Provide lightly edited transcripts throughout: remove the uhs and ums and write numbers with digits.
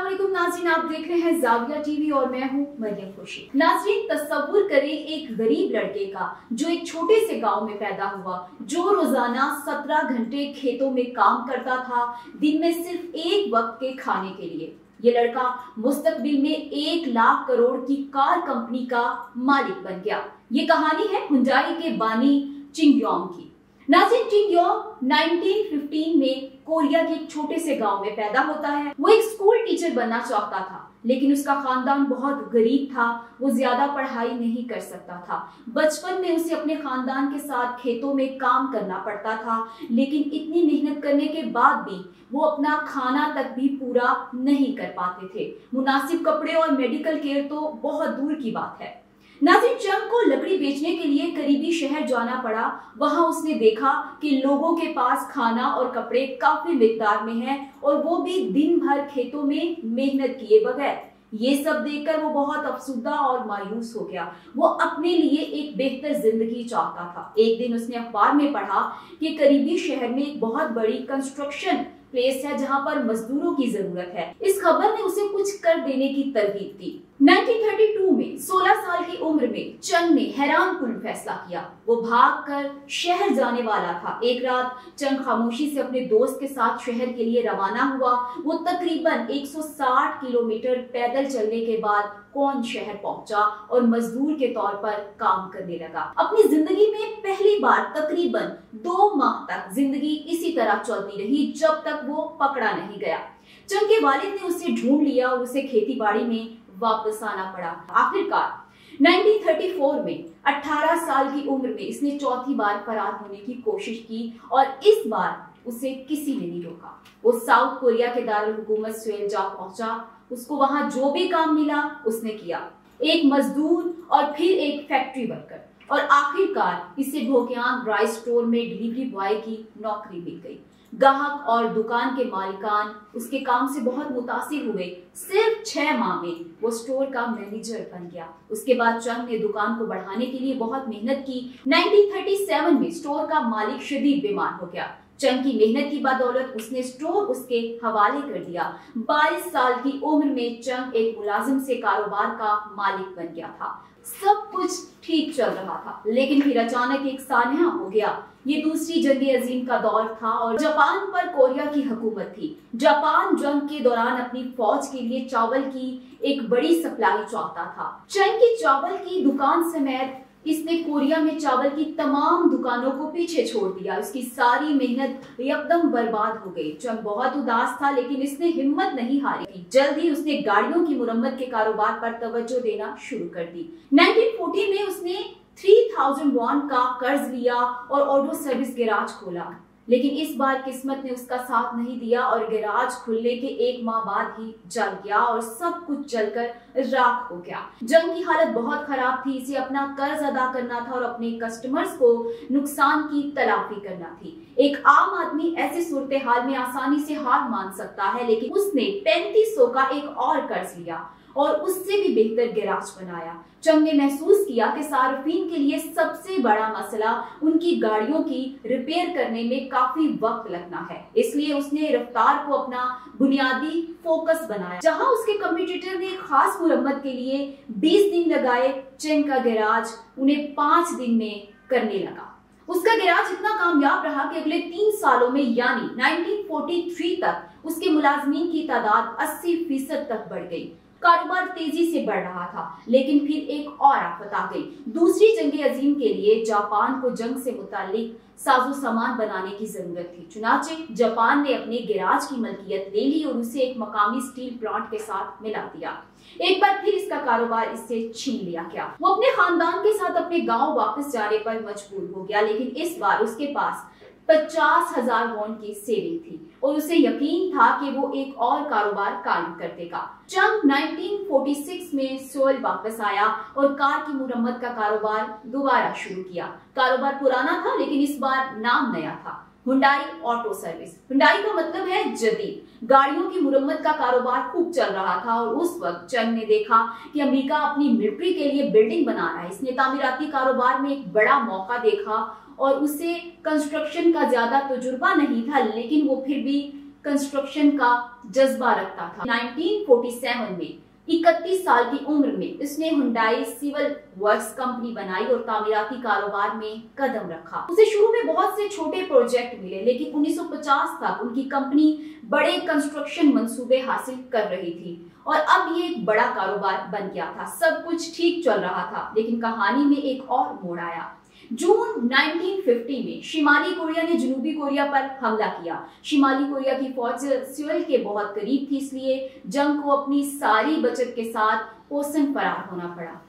अस्सलामुअलैकुम नाज़रीन, आप देख रहे हैं ज़ाविया टीवी और मैं हूं मरियम खुशी। नाज़रीन, तस्वुर करें एक गरीब लड़के का जो एक छोटे से गांव में पैदा हुआ, जो रोजाना 17 घंटे खेतों में काम करता था, दिन में सिर्फ एक वक्त के खाने के लिए। ये लड़का मुस्तकबिल में 1 लाख करोड़ की कार कंपनी का मालिक बन गया। ये कहानी है हुंडई के बानी चिंग योंग की। नाज़रीन, चिंग योंग 1915 में कोरिया के एक छोटे से गांव में पैदा होता है। वो एक स्कूल टीचर बनना चाहता था, लेकिन उसका खानदान बहुत गरीब था। वो ज्यादा पढ़ाई नहीं कर सकता था। बचपन में उसे अपने खानदान के साथ खेतों में काम करना पड़ता था, लेकिन इतनी मेहनत करने के बाद भी वो अपना खाना तक भी पूरा नहीं कर पाते थे। मुनासिब कपड़े और मेडिकल केयर तो बहुत दूर की बात है। नाज़रीन, चंग को लकड़ी बेचने के लिए करीबी शहर जाना पड़ा। वहां उसने देखा कि लोगों के पास खाना और कपड़े काफी मिकदार में हैं और वो भी दिन भर खेतों में मेहनत किए बगैर। ये सब देखकर वो बहुत अफसुर्दा और मायूस हो गया। वो अपने लिए एक बेहतर जिंदगी चाहता था। एक दिन उसने अखबार में पढ़ा कि करीबी शहर में एक बहुत बड़ी कंस्ट्रक्शन प्लेस है जहां पर मजदूरों की जरूरत है। इस खबर ने उसे कुछ कर देने की तरगीब दी। 1932 में 16 साल की उम्र में चंग ने हैरानकुन फैसला किया। वो भागकर शहर जाने वाला था। एक रात चंग खामोशी से अपने दोस्त के साथ शहर के लिए रवाना हुआ। वो तकरीबन 160 किलोमीटर पैदल चलने के बाद कौन शहर पहुंचा और मजदूर के तौर पर काम करने लगा। अपनी जिंदगी में पहली बार तकरीबन 2 माह तक जिंदगी इसी तरह चलती रही जब तक वो पकड़ा नहीं गया। चंग के वालिद ने उसे ढूंढ लिया और उसे खेती बाड़ी में वापस आना पड़ा। आखिरकार 1934 में 18 साल की उम्र में इसने चौथी बार फरार होने की कोशिश की और इस बार उसे किसी ने नहीं रोका। वो साउथ कोरिया के दारुल हुकूमत सेउल जा पहुंचा। उसको वहां जो भी काम मिला उसने किया, एक मजदूर और फिर एक फैक्ट्री वर्कर, और आखिरकार इसे भोक्यांग राइस स्टोर में डिलीवरी बॉय की नौकरी मिल गई। ग्राहक और दुकान के मालिकान उसके काम से बहुत मुतासिर हुए। सिर्फ 6 माह में वो स्टोर का मैनेजर बन गया। उसके बाद चंग ने दुकान को बढ़ाने के लिए बहुत मेहनत की। 1937 में स्टोर का मालिक शदीद बीमार हो गया। चंग की मेहनत की बदौलत उसने स्टोर उसके हवाले कर दिया। 22 साल की उम्र में चंग एक मुलाजिम से कारोबार का मालिक बन गया था। सब कुछ ठीक चल रहा था, लेकिन फिर अचानक एक सानहा हो गया। ये दूसरी जंग अजीम का दौर था और जापान पर कोरिया की हुकूमत थी। जापान जंग के दौरान अपनी फौज के लिए चावल की एक बड़ी सप्लाई चाहता था। चंग की चावल की दुकान समेत इसने कोरिया में चावल की तमाम दुकानों को पीछे छोड़ दिया। उसकी सारी मेहनत एकदम बर्बाद हो गई। चंग बहुत उदास था, लेकिन इसने हिम्मत नहीं हारी। जल्द ही उसने गाड़ियों की मुरम्मत के कारोबार पर तवज्जो देना शुरू कर दी। 1940 में उसने 3000 वॉन का कर्ज लिया और ऑटो सर्विस गैराज खोला, लेकिन इस बार किस्मत ने उसका साथ नहीं दिया और गैराज खुलने के 1 माह बाद ही जल गया और सब कुछ जलकर राख हो गया। जंग की हालत बहुत खराब थी। इसे अपना कर्ज अदा करना था और अपने कस्टमर्स को नुकसान की तलाफी करना थी। एक आम आदमी ऐसी सूरत हाल में आसानी से हार मान सकता है, लेकिन उसने 3500 का एक और कर्ज लिया और उससे भी बेहतर गैराज बनाया। चंग ने महसूस किया कि सार्फिन के लिए सबसे बड़ा मसला उनकी गाड़ियों की रिपेयर करने में काफी वक्त लगना है, इसलिए उसने रफ्तार को अपना बुनियादी फोकस बनाया। जहां उसके कंपटीटर ने खास मुरम्मत के लिए 20 दिन लगाए, चंग का गैराज उन्हें 5 दिन में करने लगा। उसका गैराज इतना कामयाब रहा कि अगले 3 सालों में यानी 1943 तक उसके मुलाजमीन की तादाद 80% तक बढ़ गई। कारोबार तेजी से बढ़ रहा था, लेकिन फिर एक और आफत आ गई। दूसरी जंग अजीम के लिए जापान को जंग से मुतालिक साजो सामान बनाने की जरूरत थी। चुनाचे जापान ने अपने गैराज की मलकियत ले ली और उसे एक मकामी स्टील प्लांट के साथ मिला दिया। एक बार फिर इसका कारोबार इससे छीन लिया गया। वो अपने खानदान के साथ अपने गांव वापस जाने पर मजबूर हो गया, लेकिन इस बार उसके पास 50,000 वॉन की सेविंग थी और उसे यकीन था कि वो एक और कारोबार कायम कर देगा। चंग 1946 में सेउल वापस आया और कार की मुरम्मत का कारोबार दोबारा शुरू किया। कारोबार पुराना था, लेकिन इस बार नाम नया था, हुंडई ऑटो सर्विस। हुंडई का मतलब है जदीद। गाड़ियों की मुरम्मत का कारोबार खूब चल रहा था और उस वक्त चंग ने देखा कि अमेरिका अपनी मिलिट्री के लिए बिल्डिंग बना रहा है। इसने तामीराती कारोबार में एक बड़ा मौका देखा और उसे कंस्ट्रक्शन का ज्यादा तजुर्बा नहीं था, लेकिन वो फिर भी कंस्ट्रक्शन का जज्बा रखता था। 1947 में 31 साल की उम्र में इसने हुंडई सिविल वर्क्स कंपनी बनाई और तामीराती कारोबार में कदम रखा। उसे शुरू में बहुत से छोटे प्रोजेक्ट मिले, लेकिन 1950 तक उनकी कंपनी बड़े कंस्ट्रक्शन मंसूबे हासिल कर रही थी और अब ये एक बड़ा कारोबार बन गया था। सब कुछ ठीक चल रहा था, लेकिन कहानी में एक और मोड़ आया। जून 1950 में शिमाली कोरिया ने जनूबी कोरिया पर हमला किया। शिमाली कोरिया की फौज सियोल के बहुत करीब थी, इसलिए जंग को अपनी सारी बचत के साथ पोसन फरार होना पड़ा।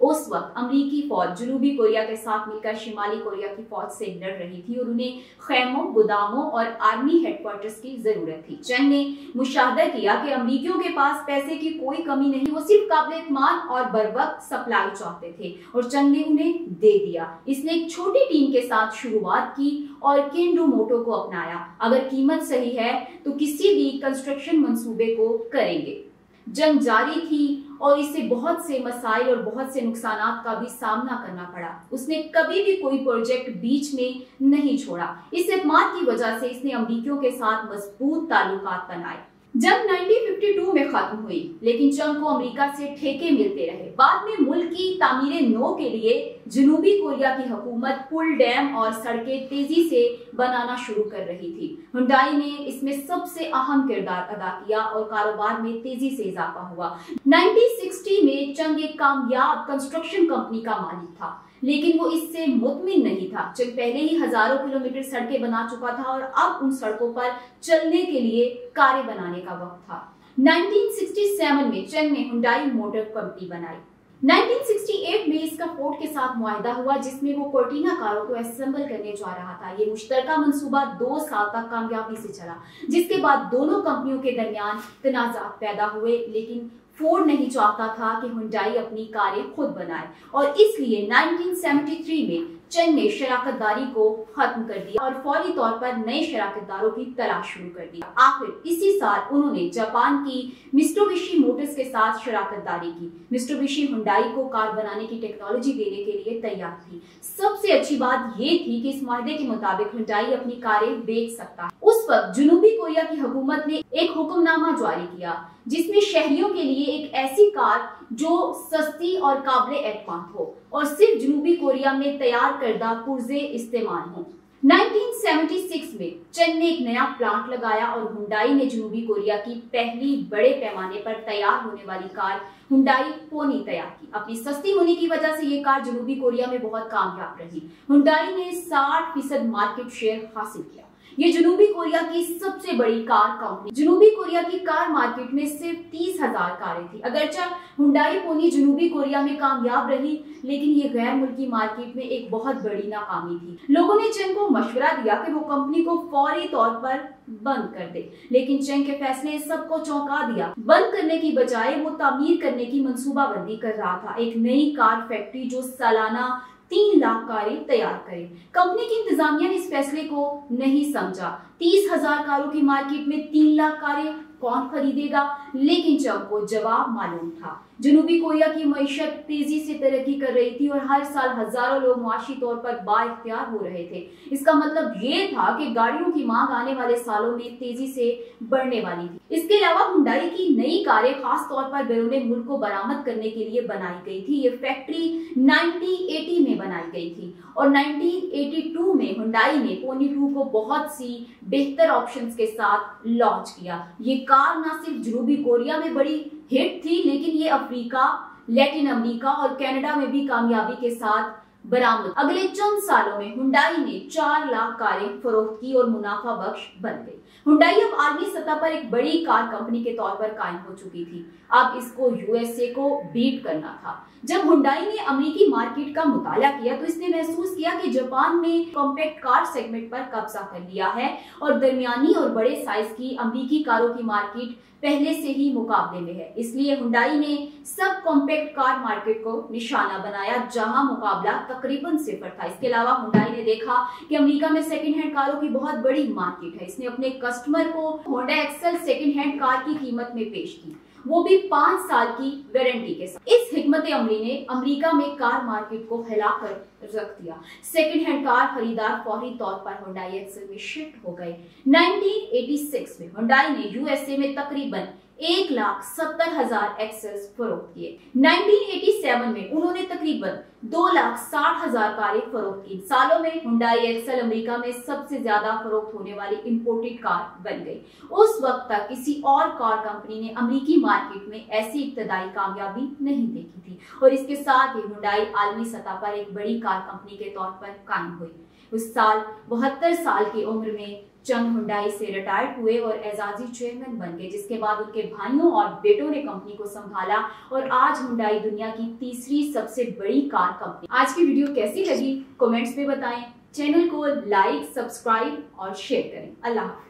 उस वक्त अमेरिकी फौज जनूबी कोरिया के साथ मिलकर शिमाली कोरिया की फौज से लड़ रही थी और उन्हें खैमों, गोदामों और आर्मी हेडक्वार्टर्स की जरूरत थी। चंग ने मुशाहदा किया कि अमेरिकियों के पास पैसे की कोई कमी नहीं, वो सिर्फ काबिल-ए-एतमाद और बरवक्त सप्लाई चाहते थे और चंग ने उन्हें दे दिया। इसने एक छोटी टीम के साथ शुरुआत की और केंडो मोटो को अपनाया। अगर कीमत सही है तो किसी भी कंस्ट्रक्शन मंसूबे को करेंगे। जंग जारी थी और इसे बहुत से मसाइल और बहुत से नुकसानात का भी सामना करना पड़ा। उसने कभी भी कोई प्रोजेक्ट बीच में नहीं छोड़ा। इस एतमाद की वजह से इसने अमेरिकियों के साथ मजबूत ताल्लुकात बनाए। जंग 1952 में खत्म हुई, लेकिन चंग को अमेरिका से ठेके मिलते रहे। बाद में मुल्क की तामीरे नो के लिए जनूबी कोरिया की हुकूमत पुल, डैम और सड़कें तेजी से बनाना शुरू कर रही थी। हुंडई ने इसमें सबसे अहम किरदार अदा किया और कारोबार में तेजी से इजाफा हुआ। 1960 में चंग एक कामयाब कंस्ट्रक्शन कंपनी का मालिक था, लेकिन वो इससे मुतमिन नहीं था। चंग पहले ही हजारों किलोमीटर सड़कें बना चुका था और अब उन सड़कों पर चलने के लिए कारें बनाने का वक्त था। 1967 में चंग ने हुंडई मोटर कंपनी बनाई। 1968 में इसका फोर्ड के साथ मुआहदा हुआ, जिसमें वो कोर्टीना कारों को असेंबल करने जा रहा था। ये मुश्तरका मंसूबा 2 साल तक कामयाबी से चला, जिसके बाद दोनों कंपनियों के दरमियान तनाज़ात पैदा हुए। लेकिन फोर्ड नहीं चाहता था कि हुंडई अपनी कारें खुद बनाए और इसलिए 1973 में चंग ने शराकतदारी को खत्म कर दिया और फौरी तौर पर नए शराकतदारों की तलाश शुरू कर दी। आखिर इसी साल उन्होंने जापान की मित्सुबिशी मोटर्स के साथ शराकतदारी की। मित्सुबिशी हुंडई को कार बनाने की टेक्नोलॉजी देने के लिए तैयार थी। सबसे अच्छी बात ये थी कि इस मुआहदे के मुताबिक हुंडई अपनी कारें बेच सकता है। उस वक्त जनूबी कोरिया की हुकूमत ने एक हुक्मनामा जारी किया, जिसमें शहरियों के लिए एक ऐसी कार जो सस्ती और काबिल-ए-एतमाद हो और सिर्फ जनूबी कोरिया में तैयार करदा पुर्जे इस्तेमाल हो। 1976 में चंग ने एक नया प्लांट लगाया और हुंडई ने जनूबी कोरिया की पहली बड़े पैमाने पर तैयार होने वाली कार हुंडई पोनी तैयार की। अपनी सस्ती होने की वजह से ये कार जनूबी कोरिया में बहुत कामयाब रही। हुंडई ने 60% मार्केट शेयर हासिल किया। ये जनूबी कोरिया की सबसे बड़ी कार कंपनी। जनूबी कोरिया की कार मार्केट में सिर्फ 30,000 कारें थी। अगरचे हुंडई पोनी जनूबी कोरिया में कामयाब रही, लेकिन ये गैर मुल्की मार्केट में एक बहुत बड़ी नाकामी थी। लोगों ने चंग को मशवरा दिया कि वो कंपनी को फौरी तौर पर बंद कर दे, लेकिन चंग के फैसले सबको चौंका दिया। बंद करने की बजाय वो तामीर करने की मंसूबाबंदी कर रहा था, एक नई कार फैक्ट्री जो सालाना 3 लाख कारें तैयार करे। कंपनी की इंतजामिया ने इस फैसले को नहीं समझा। 30,000 कारों की मार्केट में 3 लाख कारें कौन खरीदेगा? लेकिन चंग को जवाब मालूम था। जनूबी कोरिया की मईशत तेजी से तरक्की कर रही थी और हर साल हजारों लोग मुआशी तौर पर बाइख्तियार हो रहे थे। इसका मतलब ये था कि गाड़ियों की मांग आने वाले सालों में तेजी से बढ़ने वाली थी। इसके अलावा हुंडई की नई कारें खास तौर पर बैरून मुल्क को बरामद करने के लिए बनाई गई थी। ये फैक्ट्री 1980 में बनाई गई थी और 1982 में हुंडई ने पोनी 2 को बहुत सी बेहतर ऑप्शंस के साथ लॉन्च किया। ये कार न सिर्फ जनूबी कोरिया में बड़ी हिट थी, लेकिन ये अफ्रीका, लैटिन अमेरिका और कनाडा में भी कामयाबी के साथ बरामद। अगले चंद सालों में हुंडई ने 4 लाख कारें फरोख्त की और मुनाफा बख्श बन गई। हुंडई अब आलमी सतह पर एक बड़ी कार कंपनी के तौर पर कायम हो चुकी थी। अब इसको यूएसए को बीट करना था। जब हुंडई ने अमेरिकी मार्केट का मुताला किया तो इसने महसूस किया कि जापान ने कॉम्पैक्ट कार सेगमेंट पर कब्जा कर लिया है और दरमियानी और बड़े साइज की अमेरिकी कारों की मार्केट पहले से ही मुकाबले में है। इसलिए हुंडई ने सब कॉम्पैक्ट कार मार्केट को निशाना बनाया, जहां मुकाबला तकरीबन सिफर था। इसके अलावा हुंडई ने देखा कि अमेरिका में सेकंड हैंड कारों की बहुत बड़ी मार्केट है। इसने अपने कस्टमर को Honda excel second hand car की कीमत में पेश की वो भी 5 साल की वारंटी के साथ। इस हिकमत अमली ने अमेरिका में कार मार्केट को हिलाकर रख दिया। सेकंड हैंड कार खरीदार फौरी तौर पर हुंडई एक्सेल में शिफ्ट हो गए। 1986 में हुंडई ने यूएसए में तकरीबन 1,70,000 एक्सेल्स फरोख्त किए। 1987 में उन्होंने तकरीबन 2,60,000 कारें फरोख्त की। सालों में हुंडई एक्सेल अमेरिका में सबसे ज्यादा फरोख्त होने वाली इंपोर्टेड कार बन गई। उस वक्त तक किसी और कार कंपनी ने अमेरिकी मार्केट में ऐसी इब्तदाई कामयाबी नहीं देखी थी और इसके साथ ही हुंडई आलमी सतह पर एक बड़ी कार कंपनी के तौर पर कायम हुई। उस साल 72 साल की उम्र में चंग हुंडई से रिटायर्ड हुए और एजाजी चेयरमैन बन गए, जिसके बाद उनके भाइयों और बेटों ने कंपनी को संभाला और आज हुंडई दुनिया की तीसरी सबसे बड़ी कार कंपनी। आज की वीडियो कैसी लगी कमेंट्स में बताएं। चैनल को लाइक, सब्सक्राइब और शेयर करें। अल्लाह हाफ़िज़।